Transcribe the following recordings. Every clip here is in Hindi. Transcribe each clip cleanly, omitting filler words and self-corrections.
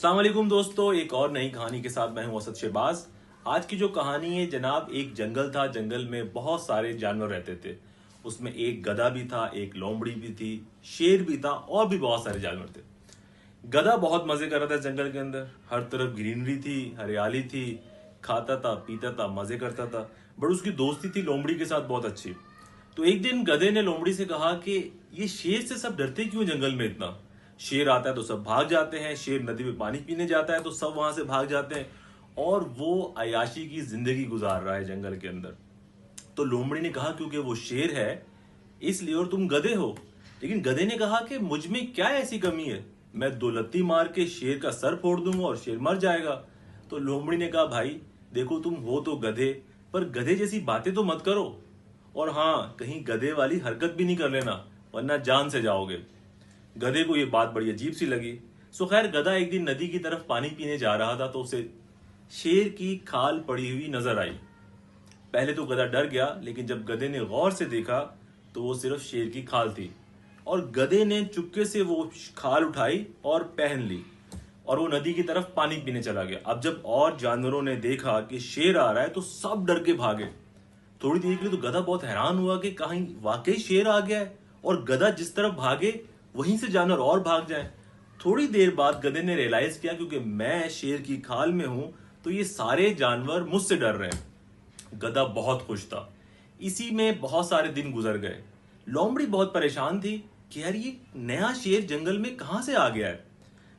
अस्सलाम वालेकुम दोस्तों, एक और नई कहानी के साथ मैं हूं असद शहबाज। आज की जो कहानी है जनाब, एक जंगल था। जंगल में बहुत सारे जानवर रहते थे। उसमें एक गधा भी था, एक लोमड़ी भी थी, शेर भी था और भी बहुत सारे जानवर थे। गधा बहुत मजे कर रहा था जंगल के अंदर। हर तरफ ग्रीनरी थी, हरियाली थी, खाता था, पीता था, मजे करता था। बट उसकी दोस्ती थी लोमड़ी के साथ बहुत अच्छी। तो एक दिन गधे ने लोमड़ी से कहा कि ये शेर से सब डरते क्यों जंगल में इतना? शेर आता है तो सब भाग जाते हैं, शेर नदी में पानी पीने जाता है तो सब वहां से भाग जाते हैं, और वो अयाशी की जिंदगी गुजार रहा है जंगल के अंदर। तो लोमड़ी ने कहा क्योंकि वो शेर है इसलिए, और तुम गधे हो। लेकिन गधे ने कहा कि मुझ में क्या ऐसी कमी है, मैं दो लत्ती मार के शेर का सर फोड़ दूंगा और शेर मर जाएगा। तो लोमड़ी ने कहा भाई देखो, तुम हो तो गधे, पर गधे जैसी बातें तो मत करो, और हाँ, कहीं गधे वाली हरकत भी नहीं कर लेना वरना जान से जाओगे। गधे को ये बात बड़ी अजीब सी लगी। सो खैर, गधा एक दिन नदी की तरफ पानी पीने जा रहा था तो उसे शेर की खाल पड़ी हुई नजर आई। पहले तो गधा डर गया, लेकिन जब गधे ने गौर से देखा तो वो सिर्फ शेर की खाल थी, और गधे ने चुपके से वो खाल उठाई और पहन ली, और वो नदी की तरफ पानी पीने चला गया। अब जब और जानवरों ने देखा कि शेर आ रहा है तो सब डर के भागे। थोड़ी देर के लिए तो गधा बहुत हैरान हुआ कि कहीं वाकई शेर आ गया है, और गधा जिस तरफ भागे वहीं से जानवर और भाग जाएं। थोड़ी देर बाद गधे ने रियलाइज किया क्योंकि मैं शेर की खाल में हूं तो ये सारे जानवर मुझसे डर रहे हैं। गधा बहुत खुश था। इसी में बहुत सारे दिन गुजर गए। लोमड़ी बहुत परेशान थी कि यार ये नया शेर जंगल में कहां से आ गया है।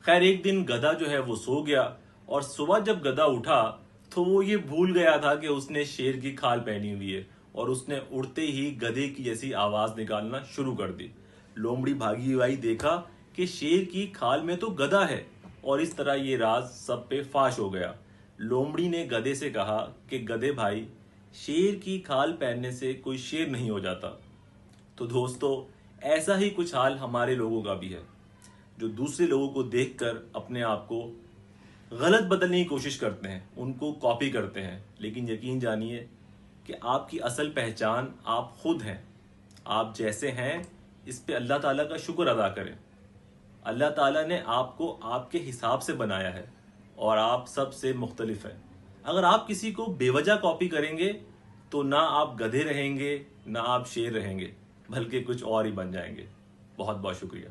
खैर, एक दिन गधा जो है वो सो गया, और सुबह जब गधा उठा तो वो ये भूल गया था कि उसने शेर की खाल पहनी हुई है, और उसने उड़ते ही गधे की जैसी आवाज निकालना शुरू कर दी। लोमड़ी भागी आई, देखा कि शेर की खाल में तो गधा है, और इस तरह ये राज सब पे फाश हो गया। लोमड़ी ने गधे से कहा कि गधे भाई, शेर की खाल पहनने से कोई शेर नहीं हो जाता। तो दोस्तों, ऐसा ही कुछ हाल हमारे लोगों का भी है, जो दूसरे लोगों को देखकर अपने आप को गलत बदलने की कोशिश करते हैं, उनको कॉपी करते हैं। लेकिन यकीन जानिए कि आपकी असल पहचान आप खुद हैं। आप जैसे हैं इस पे अल्लाह ताला का शुक्र अदा करें। अल्लाह ताला ने आपको आपके हिसाब से बनाया है, और आप सबसे मुख्तलिफ हैं। अगर आप किसी को बेवजह कॉपी करेंगे तो ना आप गधे रहेंगे, ना आप शेर रहेंगे, बल्कि कुछ और ही बन जाएंगे। बहुत बहुत शुक्रिया।